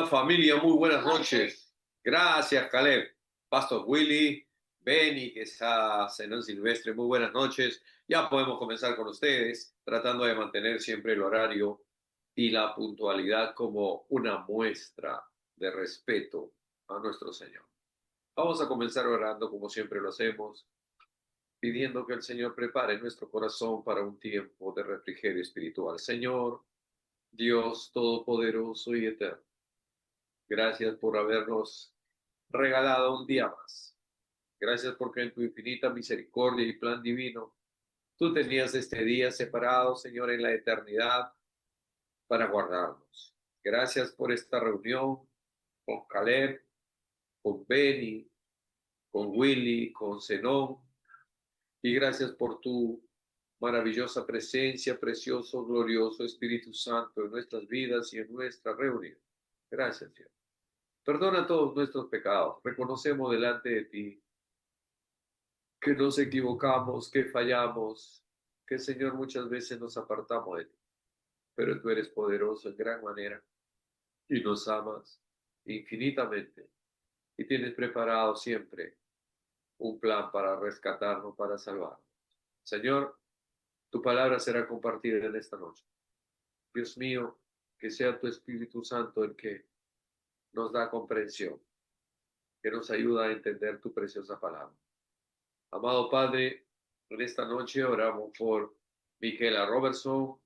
Familia, muy buenas noches. Gracias, Caleb. Pastor Willy, Benny, que está cenando Silvestre, muy buenas noches. Ya podemos comenzar con ustedes, tratando de mantener siempre el horario y la puntualidad como una muestra de respeto a nuestro Señor. Vamos a comenzar orando como siempre lo hacemos, pidiendo que el Señor prepare nuestro corazón para un tiempo de refrigerio espiritual. Señor, Dios Todopoderoso y Eterno, gracias por habernos regalado un día más. Gracias porque en tu infinita misericordia y plan divino, tú tenías este día separado, Señor, en la eternidad para guardarnos. Gracias por esta reunión con Caleb, con Benny, con Willy, con Zenón. Y gracias por tu maravillosa presencia, precioso, glorioso Espíritu Santo en nuestras vidas y en nuestra reunión. Gracias, Dios. Perdona todos nuestros pecados. Reconocemos delante de ti que nos equivocamos, que fallamos, que Señor muchas veces nos apartamos de ti, pero tú eres poderoso en gran manera y nos amas infinitamente y tienes preparado siempre un plan para rescatarnos, para salvarnos. Señor, tu palabra será compartida en esta noche. Dios mío, que sea tu Espíritu Santo el que nos da comprensión, que nos ayuda a entender tu preciosa palabra. Amado Padre, en esta noche oramos por Miquela Robertson,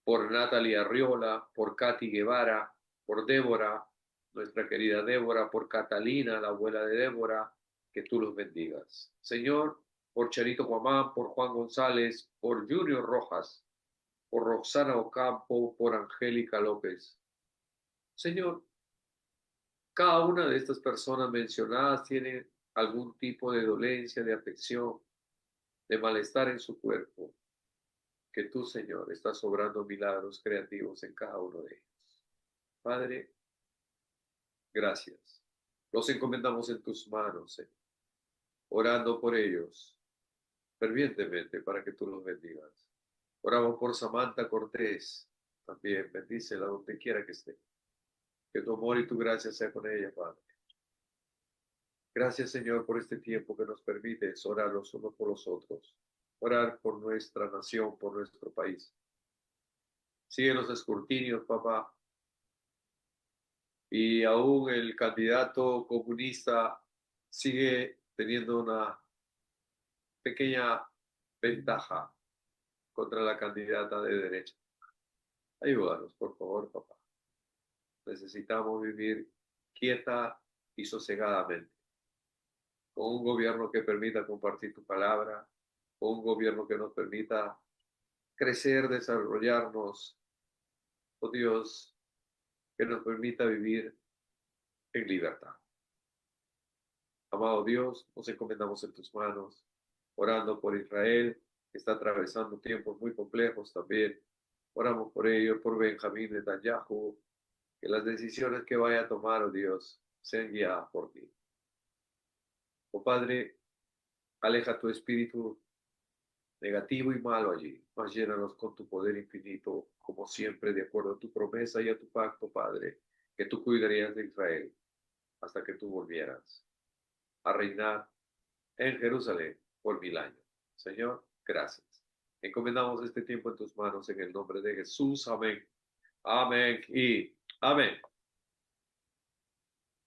por Natalie Arriola, por Katy Guevara, por Débora, nuestra querida Débora, por Catalina, la abuela de Débora, que tú los bendigas. Señor, por Charito Guamán, por Juan González, por Junior Rojas, por Roxana Ocampo, por Angélica López. Señor, cada una de estas personas mencionadas tiene algún tipo de dolencia, de afección, de malestar en su cuerpo, que tú, Señor, estás obrando milagros creativos en cada uno de ellos. Padre, gracias. Los encomendamos en tus manos, Señor, orando por ellos fervientemente para que tú los bendigas. Oramos por Samantha Cortés, también bendícela donde quiera que esté. Que tu amor y tu gracia sea con ella, Padre. Gracias, Señor, por este tiempo que nos permites orar los unos por los otros, orar por nuestra nación, por nuestro país. Sigue los escrutinios, papá, y aún el candidato comunista sigue teniendo una pequeña ventaja contra la candidata de derecha. Ayúdanos, por favor, papá. Necesitamos vivir quieta y sosegadamente, con un gobierno que permita compartir tu palabra, con un gobierno que nos permita crecer, desarrollarnos, oh Dios, que nos permita vivir en libertad. Amado Dios, nos encomendamos en tus manos, orando por Israel, que está atravesando tiempos muy complejos también. Oramos por ellos, por Benjamín Netanyahu, que las decisiones que vaya a tomar, oh Dios, sean guiadas por ti. Oh Padre, aleja tu espíritu negativo y malo allí, mas llénanos con tu poder infinito, como siempre, de acuerdo a tu promesa y a tu pacto, Padre, que tú cuidarías de Israel hasta que tú volvieras a reinar en Jerusalén por 1000 años. Señor, gracias. Encomendamos este tiempo en tus manos en el nombre de Jesús. Amén. Amén y amén.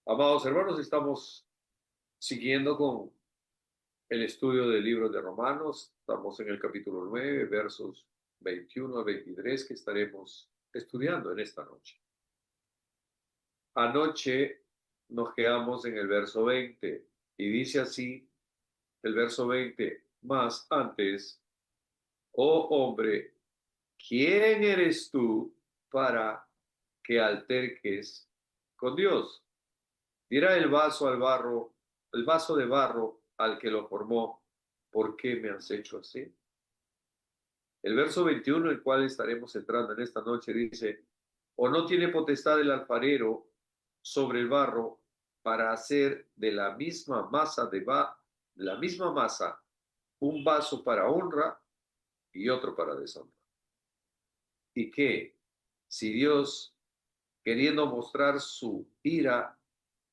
Amados hermanos, estamos siguiendo con el estudio del libro de Romanos. Estamos en el capítulo 9, versos 21 a 23, que estaremos estudiando en esta noche. Anoche nos quedamos en el verso 20 y dice así el verso 20, más antes, oh hombre, ¿quién eres tú para que alterques con Dios? Dirá el vaso al barro, el vaso de barro al que lo formó, ¿por qué me has hecho así? El verso 21, el cual estaremos entrando en esta noche, dice, ¿o no tiene potestad el alfarero sobre el barro para hacer de la misma masa de la misma masa un vaso para honra y otro para deshonra? ¿Y qué? Si Dios, queriendo mostrar su ira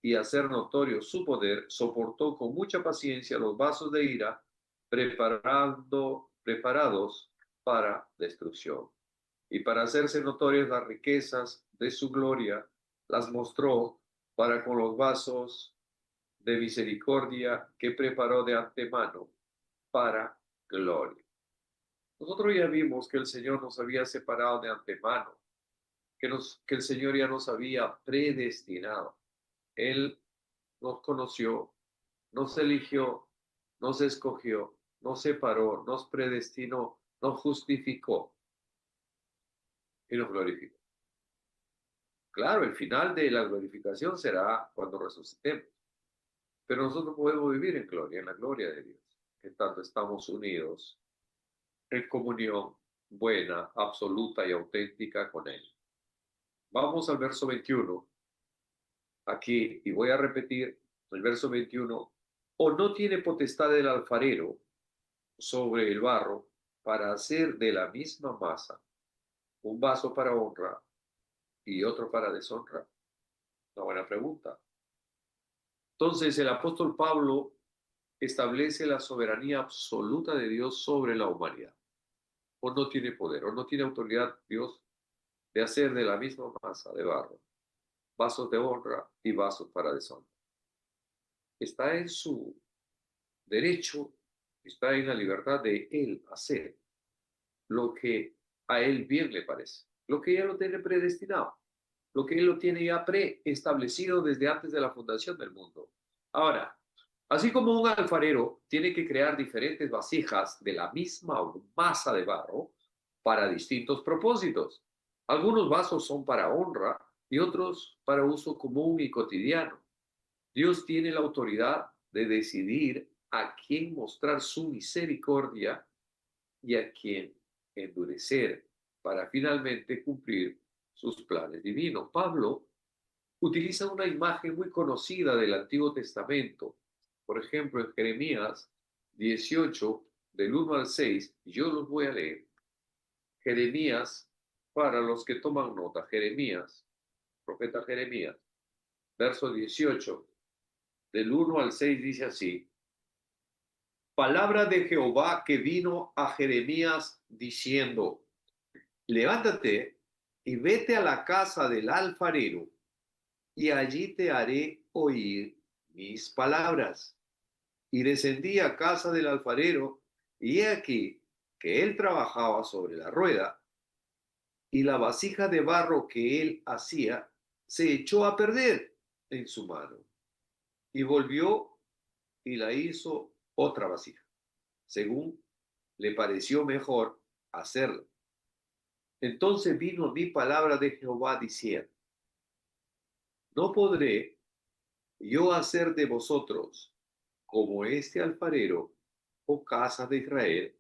y hacer notorio su poder, soportó con mucha paciencia los vasos de ira preparados para destrucción. Y para hacerse notorias las riquezas de su gloria, las mostró para con los vasos de misericordia que preparó de antemano para gloria. Nosotros ya vimos que el Señor nos había separado de antemano, que el Señor ya nos había predestinado. Él nos conoció, nos eligió, nos escogió, nos separó, nos predestinó, nos justificó y nos glorificó. Claro, el final de la glorificación será cuando resucitemos, pero nosotros podemos vivir en gloria, en la gloria de Dios, en tanto estamos unidos en comunión buena, absoluta y auténtica con Él. Vamos al verso 21 aquí y voy a repetir el verso 21. ¿O no tiene potestad el alfarero sobre el barro para hacer de la misma masa un vaso para honra y otro para deshonra? Una buena pregunta. Entonces el apóstol Pablo establece la soberanía absoluta de Dios sobre la humanidad. O no tiene poder, o no tiene autoridad Dios de hacer de la misma masa de barro vasos de honra y vasos para deshonra. Está en su derecho, está en la libertad de él hacer lo que a él bien le parece, lo que ya lo tiene predestinado, lo que él lo tiene ya preestablecido desde antes de la fundación del mundo. Ahora, así como un alfarero tiene que crear diferentes vasijas de la misma masa de barro para distintos propósitos. Algunos vasos son para honra y otros para uso común y cotidiano. Dios tiene la autoridad de decidir a quién mostrar su misericordia y a quién endurecer para finalmente cumplir sus planes divinos. Pablo utiliza una imagen muy conocida del Antiguo Testamento. Por ejemplo, en Jeremías 18, del 1 al 6, yo los voy a leer. Jeremías, para los que toman nota, Jeremías, profeta Jeremías, verso 18, del 1 al 6 dice así: palabra de Jehová que vino a Jeremías diciendo, levántate y vete a la casa del alfarero, y allí te haré oír mis palabras. Y descendí a casa del alfarero, y he aquí que él trabajaba sobre la rueda, y la vasija de barro que él hacía se echó a perder en su mano, y volvió y la hizo otra vasija, según le pareció mejor hacerlo. Entonces vino mi palabra de Jehová diciendo, no podré yo hacer de vosotros como este alfarero, oh casa de Israel,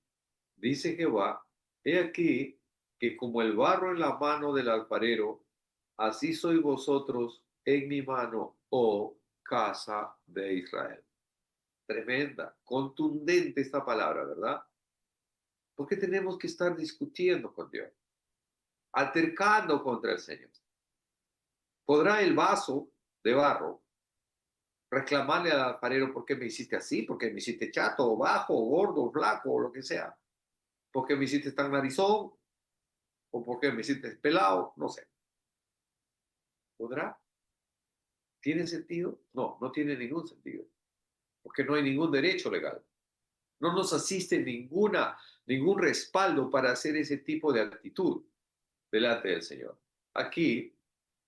dice Jehová, he aquí que como el barro en la mano del alfarero, así sois vosotros en mi mano, oh casa de Israel. Tremenda, contundente esta palabra, ¿verdad? Porque tenemos que estar discutiendo con Dios, altercando contra el Señor. ¿Podrá el vaso de barro reclamarle al alfarero por qué me hiciste así? ¿Por qué me hiciste chato, o bajo, o gordo, o flaco, o lo que sea? ¿Por qué me hiciste tan narizón? ¿O por qué me hiciste pelado? No sé. ¿Podrá? ¿Tiene sentido? No, no tiene ningún sentido, porque no hay ningún derecho legal. No nos asiste ningún respaldo para hacer ese tipo de actitud delante del Señor. Aquí,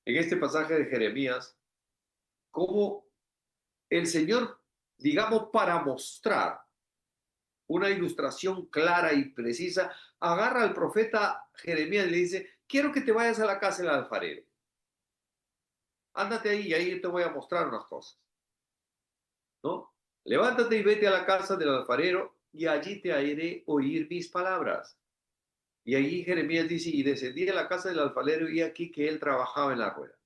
en este pasaje de Jeremías, cómo el Señor, digamos, para mostrar una ilustración clara y precisa, agarra al profeta Jeremías y le dice, quiero que te vayas a la casa del alfarero. Ándate ahí y ahí te voy a mostrar unas cosas, ¿no? Levántate y vete a la casa del alfarero y allí te haré oír mis palabras. Y allí Jeremías dice, y descendí a la casa del alfarero y aquí que él trabajaba en la rueda,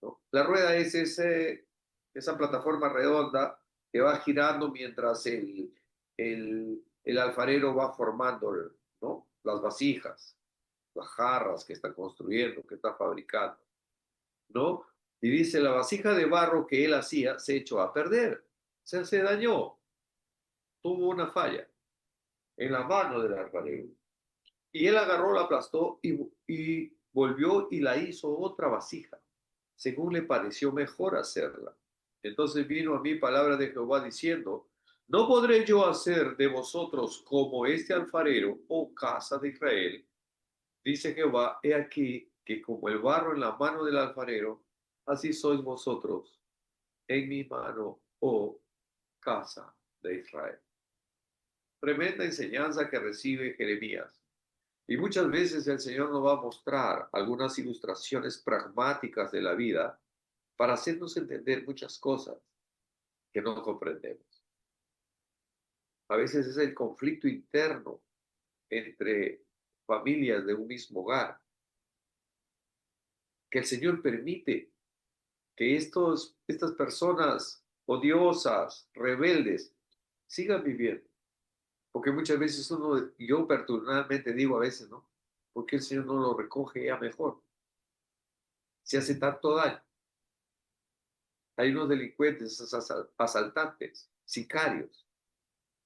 ¿no? La rueda es esa plataforma redonda que va girando mientras el alfarero va formando, ¿no? Las vasijas, las jarras que está construyendo, que está fabricando, ¿no? Y dice, la vasija de barro que él hacía se echó a perder, se dañó, tuvo una falla en la mano del alfarero. Y él agarró, la aplastó y volvió y la hizo otra vasija, según le pareció mejor hacerla. Entonces vino a mí palabra de Jehová diciendo, ¿no podré yo hacer de vosotros como este alfarero, oh casa de Israel? Dice Jehová, he aquí que como el barro en la mano del alfarero, así sois vosotros en mi mano, oh casa de Israel. Tremenda enseñanza que recibe Jeremías. Y muchas veces el Señor nos va a mostrar algunas ilustraciones pragmáticas de la vida para hacernos entender muchas cosas que no comprendemos. A veces es el conflicto interno entre familias de un mismo hogar, que el Señor permite que estas personas odiosas, rebeldes, sigan viviendo. Porque muchas veces yo personalmente digo a veces, ¿no? ¿Por qué el Señor no lo recoge ya mejor? Se hace tanto daño. Hay unos delincuentes, asaltantes, sicarios,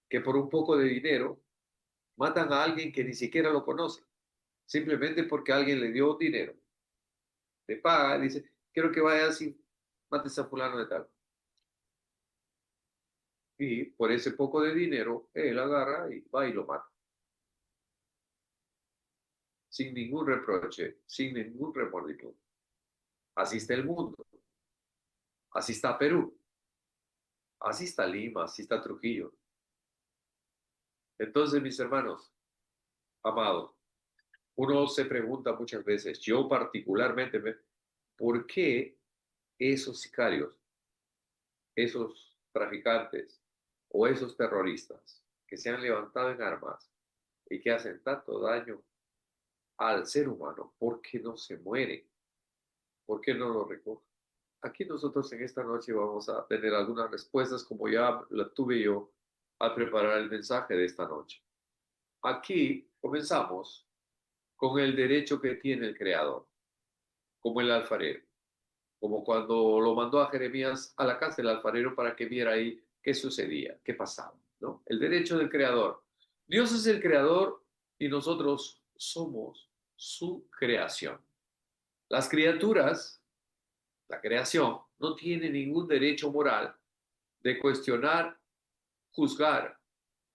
que por un poco de dinero matan a alguien que ni siquiera lo conoce, simplemente porque alguien le dio dinero, le paga, dice, quiero que vayas y mates a fulano de tal. Y por ese poco de dinero, él agarra y va y lo mata, sin ningún reproche, sin ningún remordimiento. Así está el mundo, así está Perú, así está Lima, así está Trujillo. Entonces, mis hermanos, amados, uno se pregunta muchas veces, yo particularmente, ¿por qué esos sicarios, esos traficantes o esos terroristas que se han levantado en armas y que hacen tanto daño al ser humano, por qué no se mueren? ¿Por qué no lo recogen? Aquí nosotros en esta noche vamos a tener algunas respuestas como ya la tuve yo al preparar el mensaje de esta noche. Aquí comenzamos con el derecho que tiene el Creador, como el alfarero, como cuando lo mandó a Jeremías a la casa del alfarero para que viera ahí qué sucedía, qué pasaba, ¿no? El derecho del Creador. Dios es el Creador y nosotros somos su creación. Las criaturas, la creación, no tiene ningún derecho moral de cuestionar, juzgar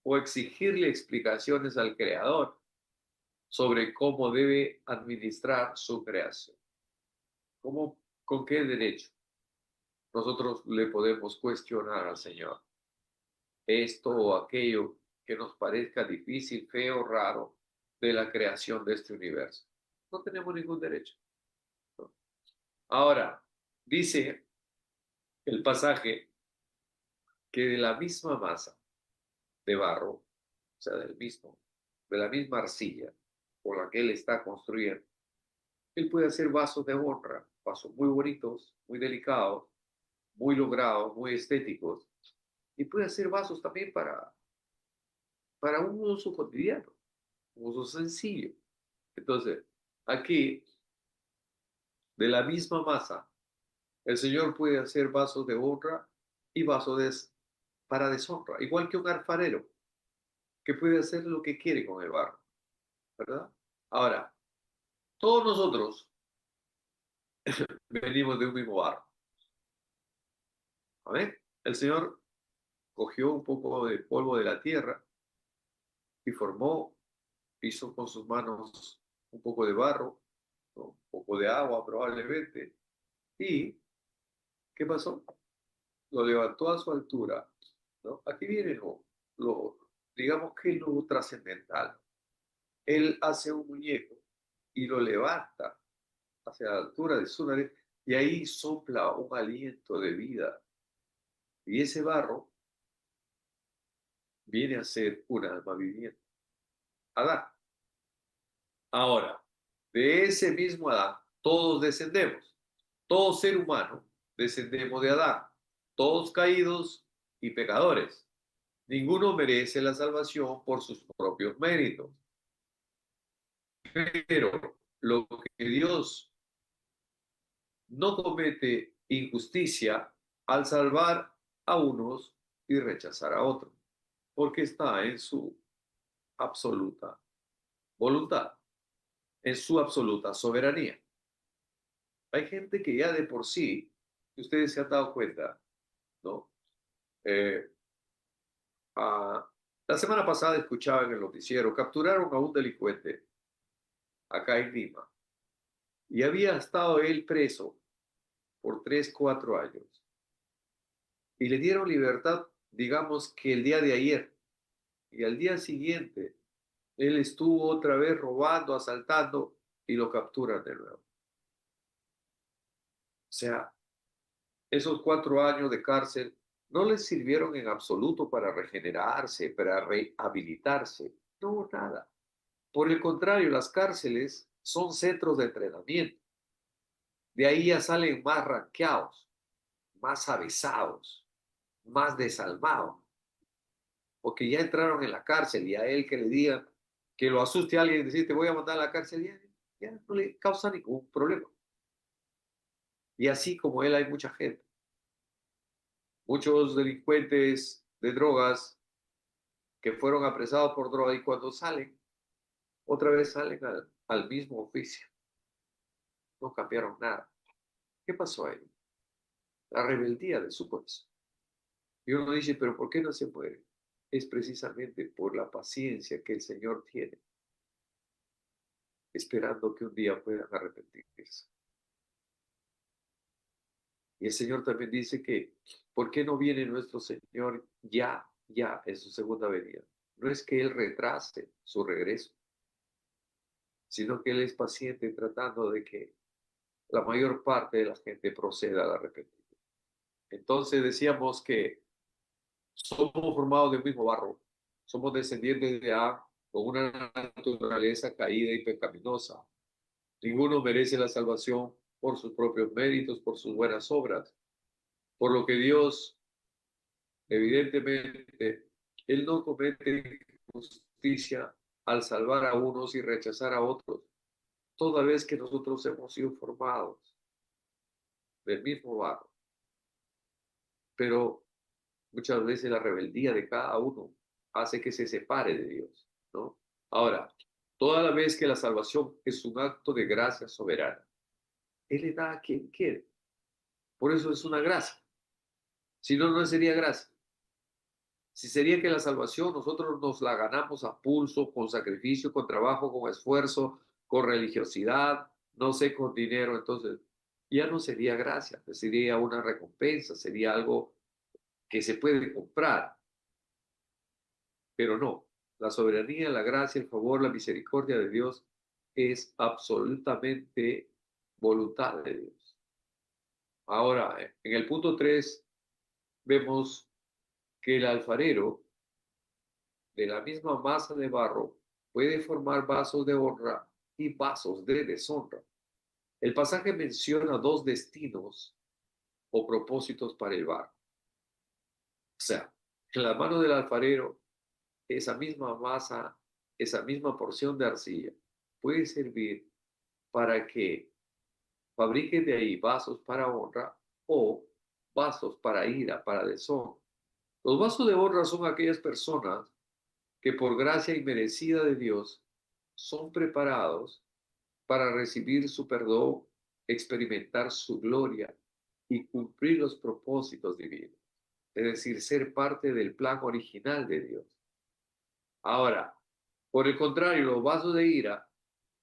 o exigirle explicaciones al Creador sobre cómo debe administrar su creación. ¿Cómo, con qué derecho nosotros le podemos cuestionar al Señor esto o aquello que nos parezca difícil, feo, raro de la creación de este universo? No tenemos ningún derecho, ¿no? Ahora, dice el pasaje que de la misma masa de barro, o sea, de la misma arcilla por la que él está construyendo, él puede hacer vasos de honra, vasos muy bonitos, muy delicados, muy logrados, muy estéticos, y puede hacer vasos también para un uso cotidiano, un uso sencillo. Entonces, aquí, de la misma masa, el Señor puede hacer vasos de honra y para deshonra, igual que un alfarero, que puede hacer lo que quiere con el barro, ¿verdad? Ahora, todos nosotros venimos de un mismo barro. ¿Amén? El Señor cogió un poco de polvo de la tierra y hizo con sus manos un poco de barro, ¿no? Un poco de agua probablemente. ¿Y qué pasó? Lo levantó a su altura, ¿no? Aquí viene lo digamos que lo trascendental. Él hace un muñeco y lo levanta hacia la altura de su nariz y ahí sopla un aliento de vida. Y ese barro viene a ser un alma viviente. Adán. Ahora, de ese mismo Adán, todos descendemos. Todo ser humano descendemos de Adán. Todos caídos y pecadores. Ninguno merece la salvación por sus propios méritos. Pero lo que Dios no comete injusticia al salvar a unos y rechazar a otros, porque está en su absoluta voluntad, en su absoluta soberanía. Hay gente que ya de por sí, ustedes se han dado cuenta, ¿no? Eh, ah, la semana pasada escuchaba en el noticiero, capturaron a un delincuente acá en Lima y había estado él preso por 3, 4 años y le dieron libertad, digamos que el día de ayer, y al día siguiente él estuvo otra vez robando, asaltando y lo capturan de nuevo. O sea, esos 4 años de cárcel no les sirvieron en absoluto para regenerarse, para rehabilitarse. No, nada. Por el contrario, las cárceles son centros de entrenamiento. De ahí ya salen más ranqueados, más avesados, más desalmados, porque ya entraron en la cárcel y a él que le digan, que lo asuste a alguien y decir, te voy a mandar a la cárcel, ya no le causa ningún problema. Y así como él hay mucha gente. Muchos delincuentes de drogas que fueron apresados por droga y cuando salen, otra vez salen al mismo oficio. No cambiaron nada. ¿Qué pasó ahí? La rebeldía de su corazón. Y uno dice, pero ¿por qué no se muere? Es precisamente por la paciencia que el Señor tiene, esperando que un día puedan arrepentirse. Y el Señor también dice que, ¿por qué no viene nuestro Señor ya en su segunda venida? No es que Él retrase su regreso, sino que Él es paciente tratando de que la mayor parte de la gente proceda al arrepentimiento. Entonces decíamos que somos formados del mismo barro, somos descendientes de Adán con una naturaleza caída y pecaminosa. Ninguno merece la salvación por sus propios méritos, por sus buenas obras, por lo que Dios, evidentemente, Él no comete justicia al salvar a unos y rechazar a otros, toda vez que nosotros hemos sido formados del mismo barro. Pero muchas veces la rebeldía de cada uno hace que se separe de Dios, ¿no? Ahora, toda la vez que la salvación es un acto de gracia soberana, Él le da a quien quiere. Por eso es una gracia. Si no, no sería gracia. Si sería que la salvación nosotros nos la ganamos a pulso, con sacrificio, con trabajo, con esfuerzo, con religiosidad, no sé, con dinero, entonces ya no sería gracia, sería una recompensa, sería algo que se puede comprar, pero no. La soberanía, la gracia, el favor, la misericordia de Dios es absolutamente voluntad de Dios. Ahora, en el punto 3 vemos que el alfarero de la misma masa de barro puede formar vasos de honra y vasos de deshonra. El pasaje menciona dos destinos o propósitos para el barro. O sea, en la mano del alfarero, esa misma masa, esa misma porción de arcilla puede servir para que fabrique de ahí vasos para honra o vasos para ira, para deshonra. Los vasos de honra son aquellas personas que por gracia inmerecida de Dios son preparados para recibir su perdón, experimentar su gloria y cumplir los propósitos divinos, es decir, ser parte del plan original de Dios. Ahora, por el contrario, los vasos de ira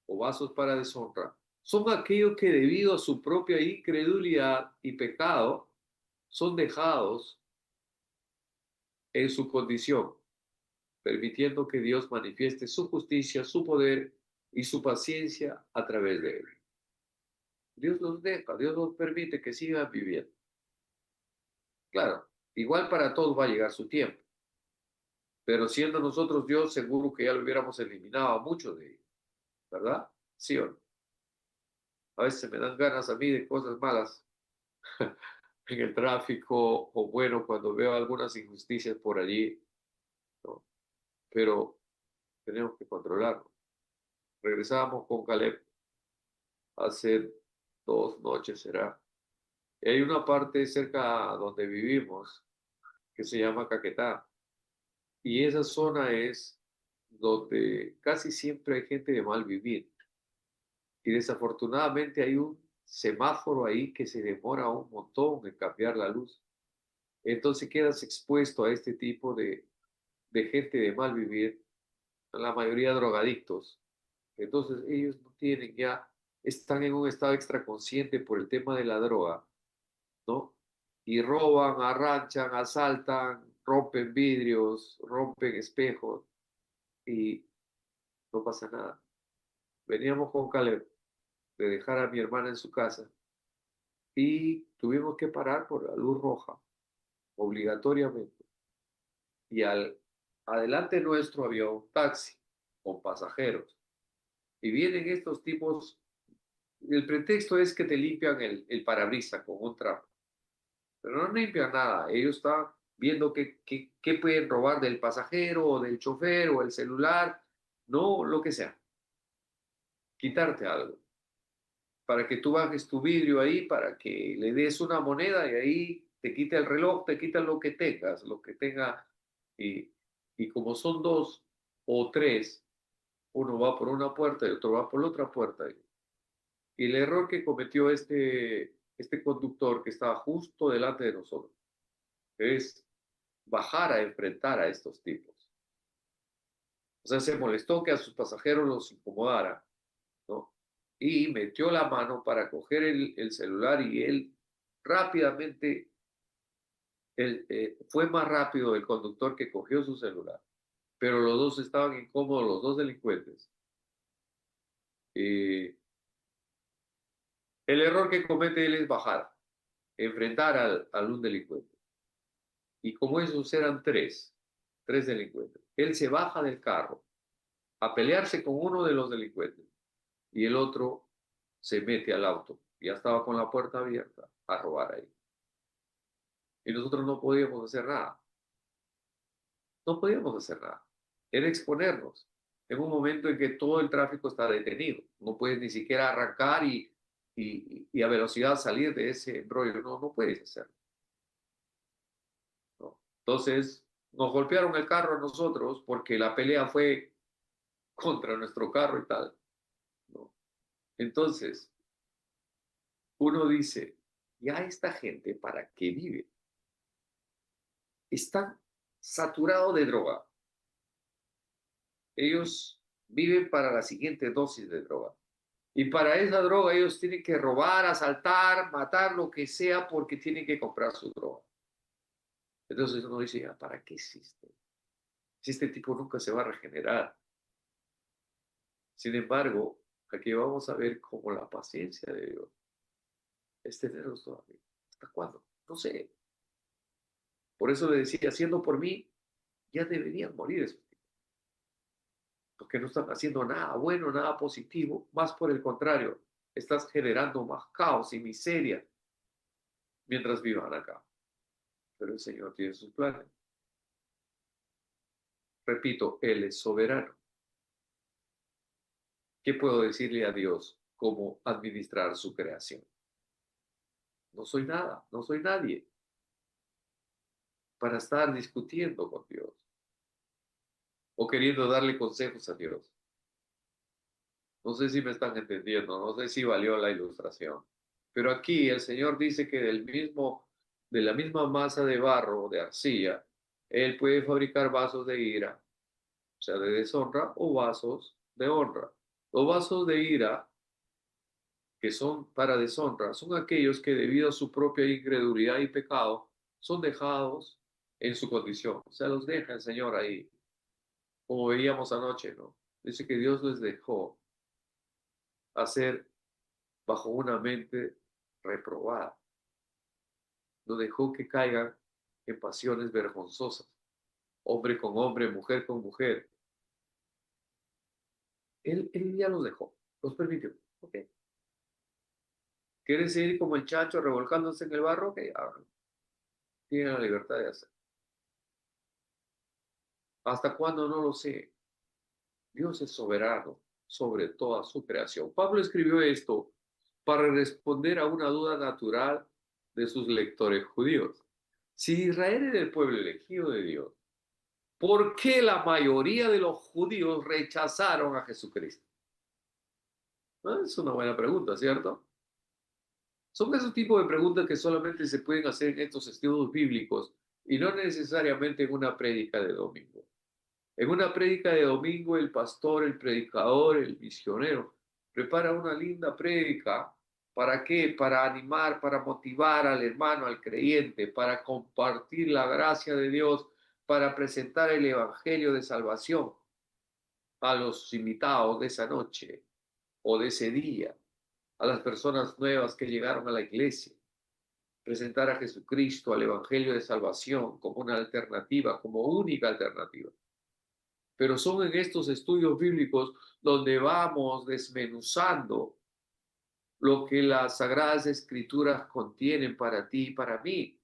o vasos para deshonra son aquellos que debido a su propia incredulidad y pecado son dejados en su condición, permitiendo que Dios manifieste su justicia, su poder y su paciencia a través de él. Dios los deja, Dios nos permite que sigan viviendo. Claro, igual para todos va a llegar su tiempo, pero siendo nosotros Dios, seguro que ya lo hubiéramos eliminado a muchos de ellos, ¿verdad? ¿Sí o no? A veces me dan ganas a mí de cosas malas en el tráfico o bueno, cuando veo algunas injusticias por allí, ¿no? Pero tenemos que controlarlo. regresábamos con Caleb hace 2 noches, será. Y hay una parte cerca donde vivimos que se llama Caquetá. Y esa zona es donde casi siempre hay gente de mal vivir. Y desafortunadamente hay un semáforo ahí que se demora un montón en cambiar la luz. Entonces quedas expuesto a este tipo de gente de mal vivir, la mayoría drogadictos. Entonces ellos no tienen ya, están en un estado extraconsciente por el tema de la droga, ¿no? Y roban, arranchan, asaltan, rompen vidrios, rompen espejos y no pasa nada. Veníamos con Caleb de dejar a mi hermana en su casa y tuvimos que parar por la luz roja, obligatoriamente. Y adelante nuestro había un taxi con pasajeros. Y vienen estos tipos, el pretexto es que te limpian el parabrisas con un trapo, pero no limpian nada. Ellos están viendo qué pueden robar del pasajero o del chofer o el celular, no lo que sea, quitarte algo, para que tú bajes tu vidrio ahí, para que le des una moneda y ahí te quita el reloj, te quita lo que tengas, lo que tenga. Y, y como son dos o tres, uno va por una puerta y otro va por la otra puerta. Y el error que cometió este conductor que estaba justo delante de nosotros es bajar a enfrentar a estos tipos. O sea, se molestó que a sus pasajeros los incomodara, ¿no? Y metió la mano para coger el celular y él rápidamente, fue más rápido el conductor que cogió su celular, pero los dos estaban incómodos, los dos delincuentes. Eh, el error que comete él es bajar, enfrentar al un delincuente. Y como esos eran tres delincuentes, él se baja del carro a pelearse con uno de los delincuentes y el otro se mete al auto. Ya estaba con la puerta abierta a robar ahí. Y nosotros no podíamos hacer nada. No podíamos hacer nada. Era exponernos en un momento en que todo el tráfico está detenido. No puedes ni siquiera arrancar y a velocidad salir de ese embrollo. No, no puedes hacerlo, ¿no? Entonces, nos golpearon el carro a nosotros porque la pelea fue contra nuestro carro y tal, ¿no? Entonces, uno dice, ya esta gente, ¿para qué vive? Están saturados de droga. Ellos viven para la siguiente dosis de droga. Y para esa droga ellos tienen que robar, asaltar, matar, lo que sea, porque tienen que comprar su droga. Entonces uno dice, ya, ¿para qué existe? Si este tipo nunca se va a regenerar. Sin embargo, aquí vamos a ver cómo la paciencia de Dios es tenerlos todavía. ¿Hasta cuándo? No sé. Por eso le decía, haciendo por mí, ya deberían morir esos tipos. Porque no están haciendo nada bueno, nada positivo. Más por el contrario, estás generando más caos y miseria mientras vivan acá. Pero el Señor tiene sus planes. Repito, Él es soberano. ¿Qué puedo decirle a Dios cómo administrar su creación? No soy nada, no soy nadie para estar discutiendo con Dios o queriendo darle consejos a Dios. No sé si me están entendiendo, no sé si valió la ilustración. Pero aquí el Señor dice que de la misma masa de barro o de arcilla, Él puede fabricar vasos de ira, o sea, de deshonra, o vasos de honra. Los vasos de ira que son para deshonra son aquellos que debido a su propia incredulidad y pecado son dejados en su condición. O sea, los deja el Señor ahí, como veíamos anoche, ¿no? Dice que Dios les dejó hacer bajo una mente reprobada. No dejó que caigan en pasiones vergonzosas, hombre con hombre, mujer con mujer. Él ya los dejó, los permitió. Ok. ¿Quieres seguir como el chacho revolcándose en el barro? Ok, háganlo. Tienen la libertad de hacer. ¿Hasta cuándo? No lo sé. Dios es soberano. sobre toda su creación. Pablo escribió esto para responder a una duda natural de sus lectores judíos. Si Israel era el pueblo elegido de Dios, ¿por qué la mayoría de los judíos rechazaron a Jesucristo? ¿No? Es una buena pregunta, ¿cierto? Son esos tipos de preguntas que solamente se pueden hacer en estos estudios bíblicos y no necesariamente en una prédica de domingo. En una prédica de domingo, el pastor, el predicador, el misionero prepara una linda prédica. ¿Para qué? Para animar, para motivar al hermano, al creyente, para compartir la gracia de Dios, para presentar el evangelio de salvación a los invitados de esa noche o de ese día, a las personas nuevas que llegaron a la iglesia. Presentar a Jesucristo, al evangelio de salvación, como una alternativa, como única alternativa. Pero son en estos estudios bíblicos donde vamos desmenuzando lo que las sagradas escrituras contienen para ti y para mí.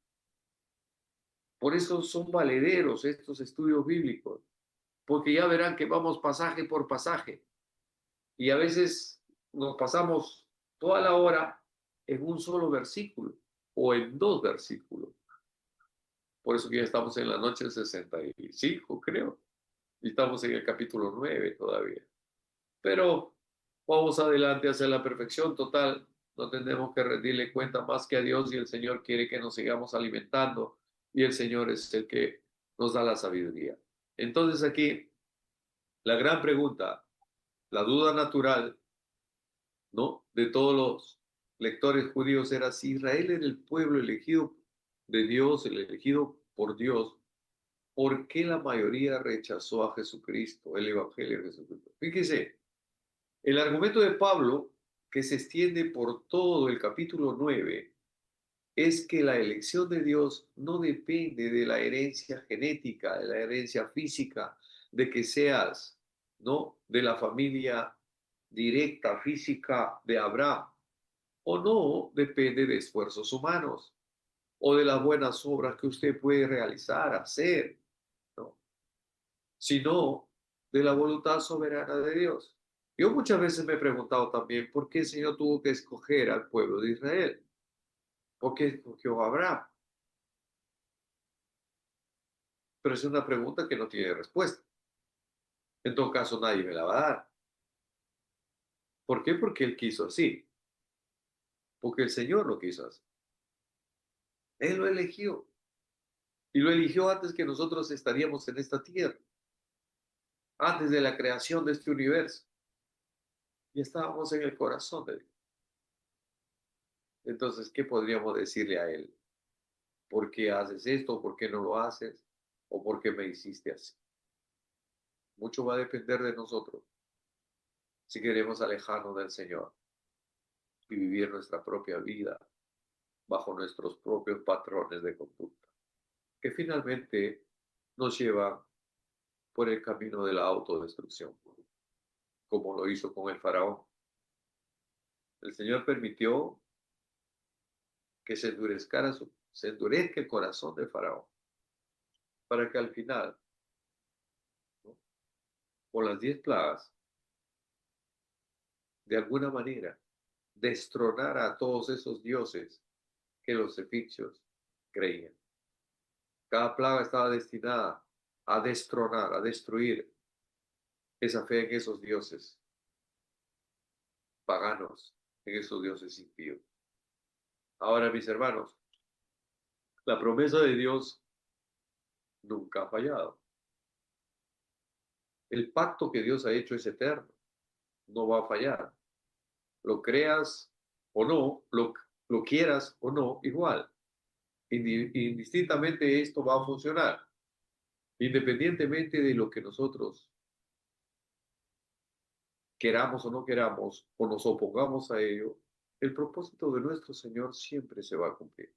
Por eso son valederos estos estudios bíblicos, porque ya verán que vamos pasaje por pasaje y a veces nos pasamos toda la hora en un solo versículo o en dos versículos. Por eso que ya estamos en la noche del 65, creo, y estamos en el capítulo 9 todavía. Pero vamos adelante hacia la perfección total. No tenemos que rendirle cuenta más que a Dios y el Señor quiere que nos sigamos alimentando y el Señor es el que nos da la sabiduría. Entonces aquí la gran pregunta, la duda natural, ¿no? De todos los lectores judíos era si Israel era el pueblo elegido de Dios, el elegido por Dios, ¿por qué la mayoría rechazó a Jesucristo, el Evangelio de Jesucristo? Fíjese, el argumento de Pablo, que se extiende por todo el capítulo 9, es que la elección de Dios no depende de la herencia genética, de la herencia física, de que seas, ¿no? De la familia directa, física de Abraham, o no depende de esfuerzos humanos o de las buenas obras que usted puede realizar, hacer, ¿no? Sino de la voluntad soberana de Dios. Yo muchas veces me he preguntado también por qué el Señor tuvo que escoger al pueblo de Israel. ¿Por qué escogió a Abraham? Pero es una pregunta que no tiene respuesta. En todo caso, nadie me la va a dar. ¿Por qué? Porque Él quiso así. Porque el Señor lo quiso así. Él lo eligió. Y lo eligió antes que nosotros estaríamos en esta tierra. Antes de la creación de este universo. Y estábamos en el corazón de Dios. Entonces, ¿qué podríamos decirle a Él? ¿Por qué haces esto? ¿Por qué no lo haces? ¿O por qué me hiciste así? Mucho va a depender de nosotros si queremos alejarnos del Señor y vivir nuestra propia vida bajo nuestros propios patrones de conducta, que finalmente nos llevan por el camino de la autodestrucción, como lo hizo con el faraón. El Señor permitió que se endurezca el corazón del faraón, para que al final, ¿no? Con las 10 plagas, de alguna manera, destronara a todos esos dioses que los egipcios creían. Cada plaga estaba destinada a destronar, a destruir esa fe en esos dioses paganos, en esos dioses impíos. Ahora, mis hermanos, la promesa de Dios nunca ha fallado. El pacto que Dios ha hecho es eterno, no va a fallar. Lo creas o no, lo quieras o no, igual. Indistintamente esto va a funcionar, independientemente de lo que nosotros queramos o no queramos, o nos opongamos a ello, el propósito de nuestro Señor siempre se va a cumplir.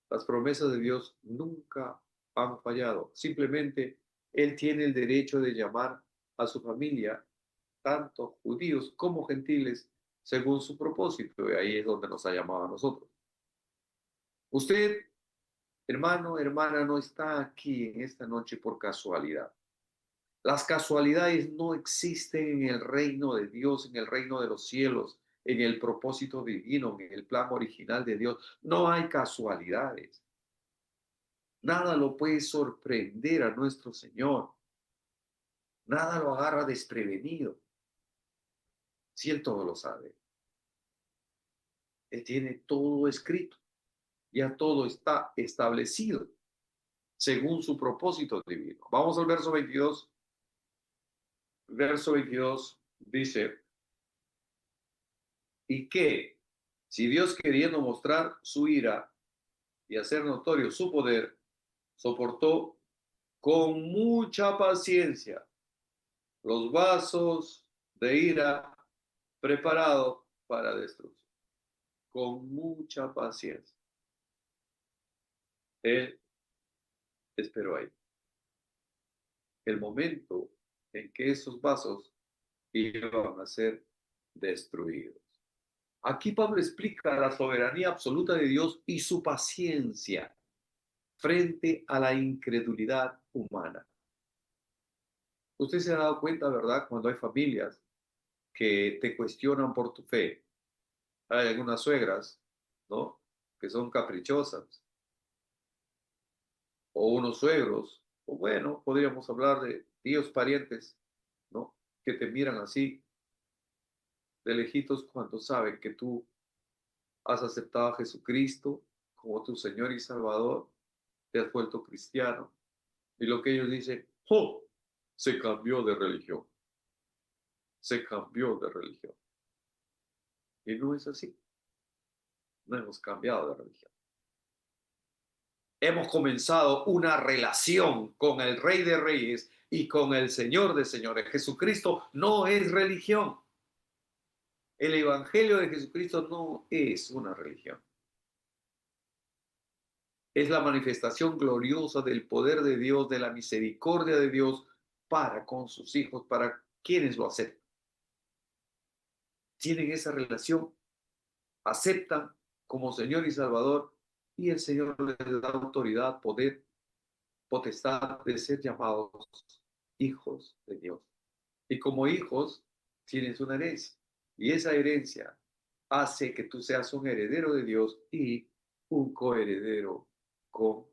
Las promesas de Dios nunca han fallado. Simplemente Él tiene el derecho de llamar a su familia, tanto judíos como gentiles, según su propósito. Y ahí es donde nos ha llamado a nosotros. Usted, hermano, hermana, no está aquí en esta noche por casualidad. Las casualidades no existen en el reino de Dios, en el reino de los cielos, en el propósito divino, en el plan original de Dios. No hay casualidades. Nada lo puede sorprender a nuestro Señor. Nada lo agarra desprevenido. Si Él todo lo sabe. Él tiene todo escrito. Ya todo está establecido según su propósito divino. Vamos al verso 22. Verso 22 dice, ¿y qué? Si Dios queriendo mostrar su ira y hacer notorio su poder, soportó con mucha paciencia los vasos de ira preparados para destrucción. Con mucha paciencia. Él esperó ahí. El momento en que esos vasos iban a ser destruidos. Aquí Pablo explica la soberanía absoluta de Dios y su paciencia frente a la incredulidad humana. Usted se ha dado cuenta, ¿verdad? Cuando hay familias que te cuestionan por tu fe. Hay algunas suegras, ¿no? Que son caprichosas. O unos suegros, o bueno, podríamos hablar de tíos, parientes, ¿no? Que te miran así de lejitos cuando saben que tú has aceptado a Jesucristo como tu Señor y Salvador, te has vuelto cristiano. Y lo que ellos dicen, ¡oh! Se cambió de religión. Se cambió de religión. Y no es así. No hemos cambiado de religión. Hemos comenzado una relación con el Rey de Reyes y con el Señor de Señores. Jesucristo no es religión. El Evangelio de Jesucristo no es una religión. Es la manifestación gloriosa del poder de Dios, de la misericordia de Dios para con sus hijos, para quienes lo aceptan. Tienen esa relación, aceptan como Señor y Salvador, y el Señor les da autoridad, poder, potestad de ser llamados hijos de Dios. Y como hijos tienes una herencia, y esa herencia hace que tú seas un heredero de Dios y un coheredero con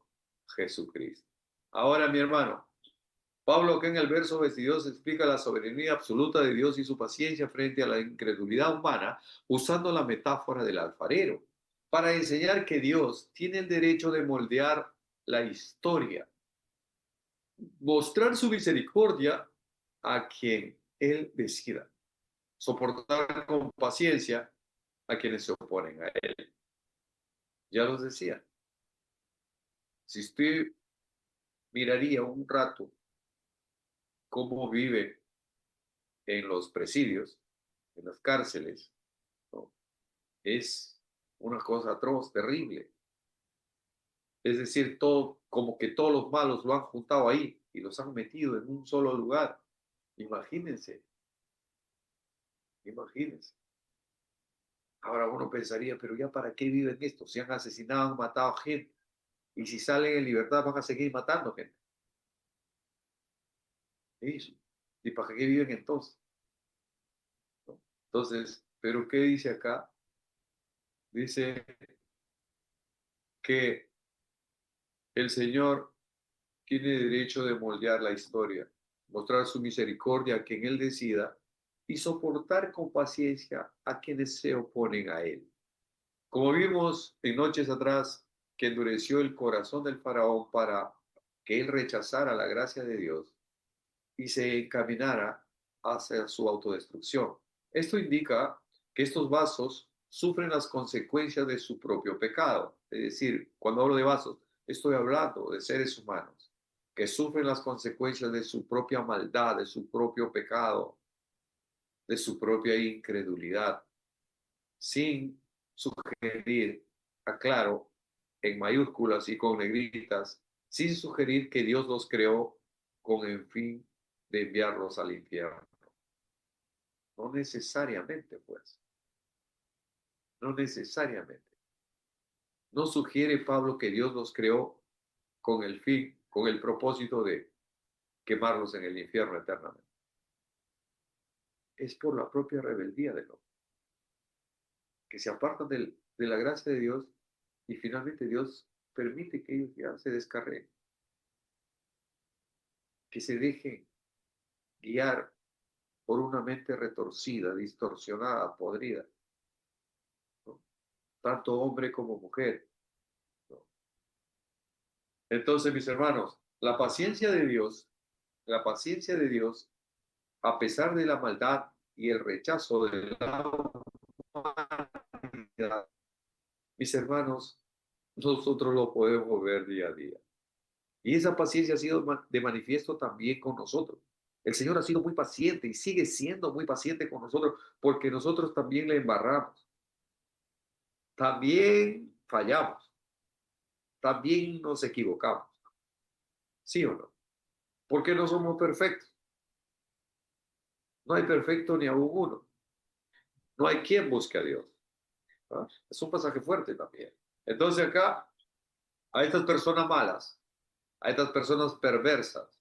Jesucristo. Ahora, mi hermano, Pablo que en el verso 22 explica la soberanía absoluta de Dios y su paciencia frente a la incredulidad humana, usando la metáfora del alfarero, para enseñar que Dios tiene el derecho de moldear la historia, mostrar su misericordia a quien Él decida, soportar con paciencia a quienes se oponen a Él. Ya los decía, si usted miraría un rato cómo vive en los presidios, en las cárceles, ¿no? Es una cosa atroz, terrible. Es decir, todo, como que todos los malos lo han juntado ahí y los han metido en un solo lugar. Imagínense, imagínense. Ahora uno pensaría, pero ya para qué viven esto, si han asesinado, han matado gente, y si salen en libertad van a seguir matando gente. Eso. ¿Y para qué viven entonces? ¿No? Entonces, pero ¿qué dice acá? Dice que el Señor tiene derecho de moldear la historia, mostrar su misericordia a quien Él decida y soportar con paciencia a quienes se oponen a Él. Como vimos en noches atrás, que endureció el corazón del faraón para que él rechazara la gracia de Dios y se encaminara hacia su autodestrucción. Esto indica que estos vasos sufren las consecuencias de su propio pecado. Es decir, cuando hablo de vasos, estoy hablando de seres humanos que sufren las consecuencias de su propia maldad, de su propio pecado, de su propia incredulidad, sin sugerir, aclaro, en mayúsculas y con negritas, sin sugerir que Dios los creó con el fin de enviarlos al infierno. No necesariamente, pues. No necesariamente. No sugiere Pablo que Dios los creó con el fin, con el propósito de quemarlos en el infierno eternamente. Es por la propia rebeldía del hombre, que se apartan de la gracia de Dios y finalmente Dios permite que ellos ya se descarreen, que se dejen guiar por una mente retorcida, distorsionada, podrida, ¿no? Tanto hombre como mujer, ¿no? Entonces, mis hermanos, la paciencia de Dios, a pesar de la maldad y el rechazo de la humanidad, mis hermanos, nosotros lo podemos ver día a día. Y esa paciencia ha sido de manifiesto también con nosotros. El Señor ha sido muy paciente y sigue siendo muy paciente con nosotros porque nosotros también le embarramos, también fallamos, también nos equivocamos. ¿Sí o no? Porque no somos perfectos. No hay perfecto ni aún uno. No hay quien busque a Dios. ¿Ah? Es un pasaje fuerte también. Entonces acá, a estas personas malas, a estas personas perversas,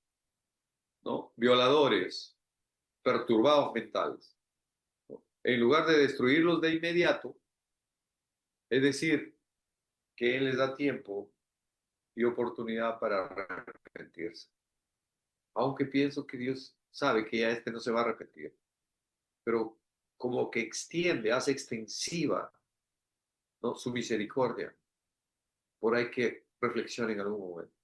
¿no? Violadores, perturbados mentales, ¿no? En lugar de destruirlos de inmediato, es decir, que Él les da tiempo y oportunidad para arrepentirse. Aunque pienso que Dios sabe que ya este no se va a arrepentir, pero como que extiende, hace extensiva, ¿no?, su misericordia. Por ahí que reflexione en algún momento.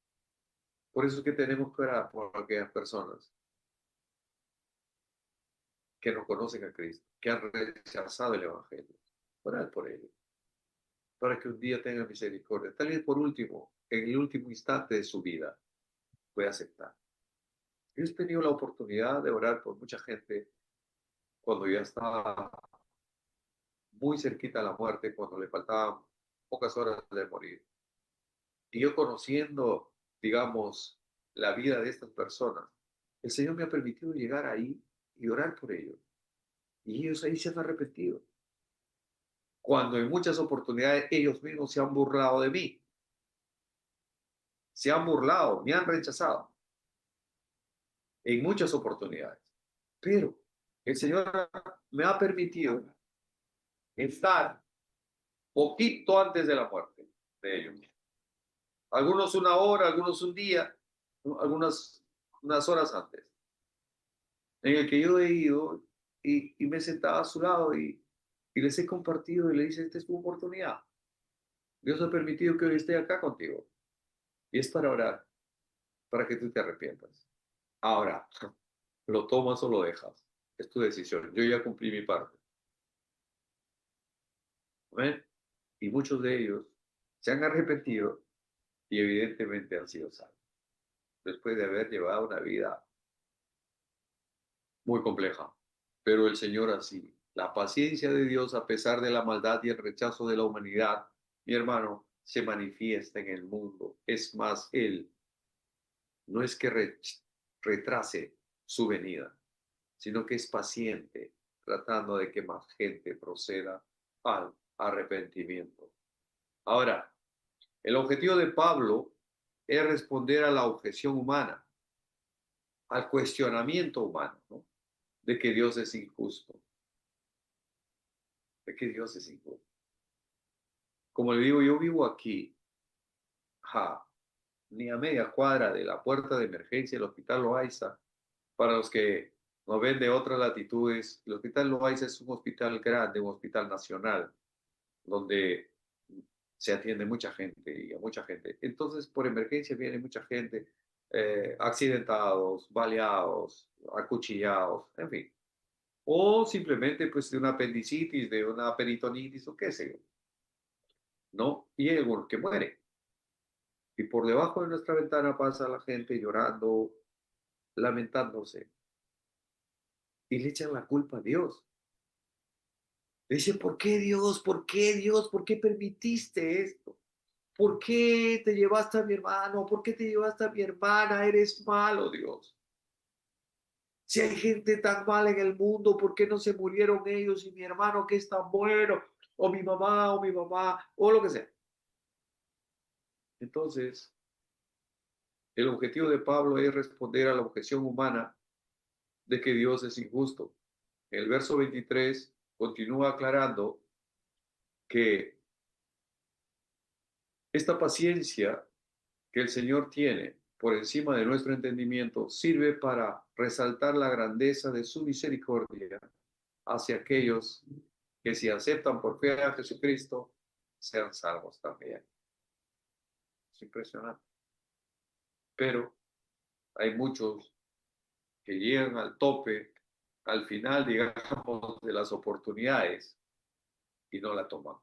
Por eso es que tenemos que orar por aquellas personas que no conocen a Cristo, que han rechazado el Evangelio. Orar por ellos, para que un día tengan misericordia. Tal vez por último, en el último instante de su vida, pueda aceptar. Yo he tenido la oportunidad de orar por mucha gente cuando ya estaba muy cerquita a la muerte, cuando le faltaban pocas horas de morir. Y yo conociendo, digamos, la vida de estas personas, el Señor me ha permitido llegar ahí y orar por ellos. Y ellos ahí se han arrepentido. Cuando en muchas oportunidades ellos mismos se han burlado de mí, se han burlado, me han rechazado en muchas oportunidades. Pero el Señor me ha permitido estar poquito antes de la muerte de ellos. Algunos una hora, algunos un día, algunas unas horas antes, en el que yo he ido y me he sentado a su lado y les he compartido y le dice, esta es tu oportunidad. Dios ha permitido que hoy esté acá contigo. Y es para orar, para que tú te arrepientas. Ahora, ¿lo tomas o lo dejas? Es tu decisión. Yo ya cumplí mi parte. ¿Ven? Y muchos de ellos se han arrepentido y evidentemente han sido salvos. Después de haber llevado una vida muy compleja. Pero el Señor así, la paciencia de Dios a pesar de la maldad y el rechazo de la humanidad, mi hermano, se manifiesta en el mundo. Es más, Él no es que retrase su venida, sino que es paciente, tratando de que más gente proceda al arrepentimiento. Ahora, el objetivo de Pablo es responder a la objeción humana, al cuestionamiento humano, ¿no?, de que Dios es injusto, de que Dios es injusto. Como le digo, yo vivo aquí, ja, ni a media cuadra de la puerta de emergencia del Hospital Loaiza. Para los que nos ven de otras latitudes, el Hospital Loaiza es un hospital grande, un hospital nacional, donde se atiende mucha gente y a mucha gente. Entonces, por emergencia viene mucha gente, accidentados, baleados, acuchillados, en fin. O simplemente pues de una apendicitis, de una peritonitis o qué sé yo, ¿no? Y hay algunos que mueren. Y por debajo de nuestra ventana pasa la gente llorando, lamentándose, y le echan la culpa a Dios. Le dicen, ¿por qué Dios? ¿Por qué Dios? ¿Por qué permitiste esto? ¿Por qué te llevaste a mi hermano? ¿Por qué te llevaste a mi hermana? Eres malo, Dios. Si hay gente tan mala en el mundo, ¿por qué no se murieron ellos y mi hermano que es tan bueno? O mi mamá, o lo que sea. Entonces, El objetivo de Pablo es responder a la objeción humana de que Dios es injusto. El verso 23 continúa aclarando que esta paciencia que el Señor tiene por encima de nuestro entendimiento sirve para resaltar la grandeza de su misericordia hacia aquellos que si aceptan por fe a Jesucristo, sean salvos también. Es impresionante. Pero hay muchos que llegan al tope, al final, digamos, de las oportunidades y no la toman,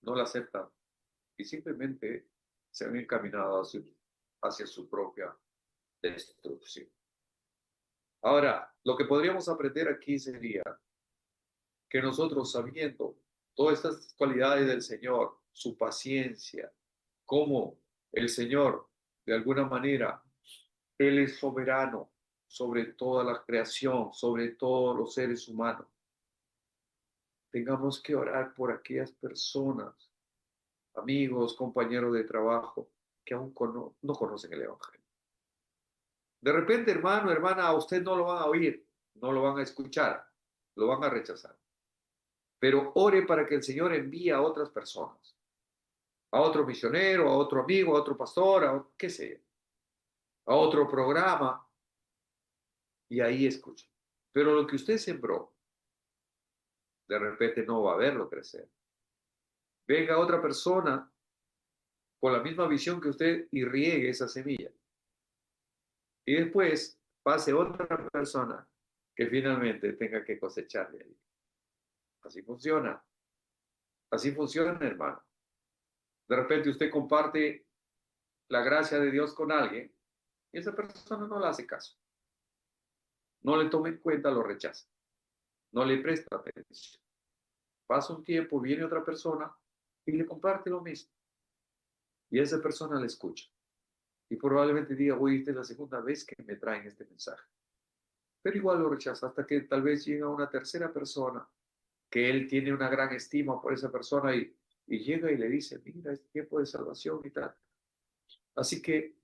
no la aceptan y simplemente se han encaminado hacia su propia destrucción. Ahora, lo que podríamos aprender aquí sería que nosotros, sabiendo todas estas cualidades del Señor, su paciencia, cómo el Señor, de alguna manera, Él es soberano sobre toda la creación, sobre todos los seres humanos, tengamos que orar por aquellas personas, amigos, compañeros de trabajo, que aún no conocen el Evangelio. De repente, hermano, hermana, a usted no lo van a oír, no lo van a escuchar, lo van a rechazar. Pero ore para que el Señor envíe a otras personas, a otro misionero, a otro amigo, a otro pastor, a qué sé, a otro programa, y ahí escuche. Pero lo que usted sembró, de repente no va a verlo crecer. Venga otra persona con la misma visión que usted y riegue esa semilla. Y después pase otra persona que finalmente tenga que cosecharle ahí. Así funciona. Así funciona, hermano. De repente usted comparte la gracia de Dios con alguien y esa persona no le hace caso. No le toma en cuenta, lo rechaza. No le presta atención. Pasa un tiempo, viene otra persona y le comparte lo mismo. Y esa persona le escucha. Y probablemente diga, oye, esta es la segunda vez que me traen este mensaje. Pero igual lo rechaza hasta que tal vez llega una tercera persona que él tiene una gran estima por esa persona y llega y le dice, mira, es tiempo de salvación y tal. Así que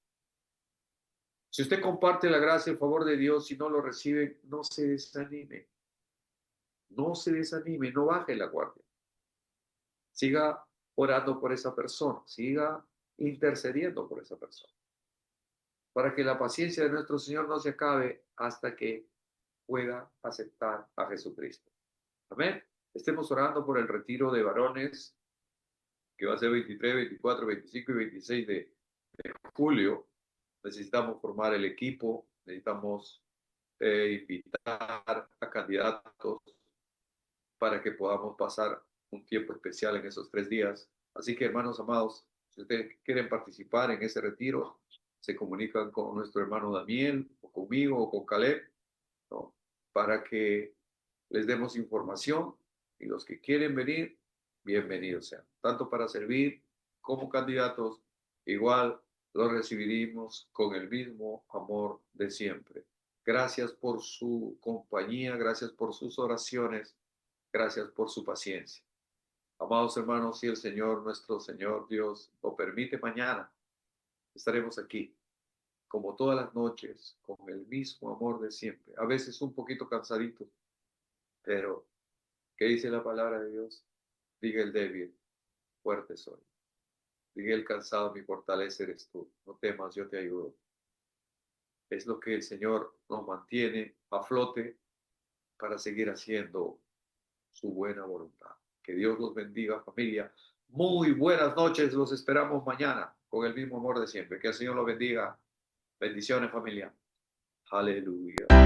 si usted comparte la gracia y el favor de Dios y no lo recibe, no se desanime. No se desanime, no baje la guardia. Siga orando por esa persona, siga intercediendo por esa persona, para que la paciencia de nuestro Señor no se acabe hasta que pueda aceptar a Jesucristo. Amén. Estemos orando por el retiro de varones que va a ser 23, 24, 25 y 26 de julio. Necesitamos formar el equipo, necesitamos invitar a candidatos para que podamos pasar un tiempo especial en esos 3 días. Así que, hermanos amados, si ustedes quieren participar en ese retiro, se comunican con nuestro hermano Daniel, o conmigo, o con Caleb, ¿no? Para que les demos información y los que quieren venir, bienvenidos sean, tanto para servir como candidatos, igual los recibiremos con el mismo amor de siempre. Gracias por su compañía, gracias por sus oraciones, gracias por su paciencia. Amados hermanos, si el Señor, nuestro Señor Dios, lo permite, mañana estaremos aquí, como todas las noches, con el mismo amor de siempre. A veces un poquito cansadito, pero ¿qué dice la palabra de Dios? Diga el débil, fuerte soy. Diga el cansado, mi fortaleza eres tú. No temas, yo te ayudo. Es lo que el Señor nos mantiene a flote para seguir haciendo su buena voluntad. Que Dios los bendiga, familia. Muy buenas noches, los esperamos mañana con el mismo amor de siempre. Que el Señor los bendiga. Bendiciones, familia. Aleluya.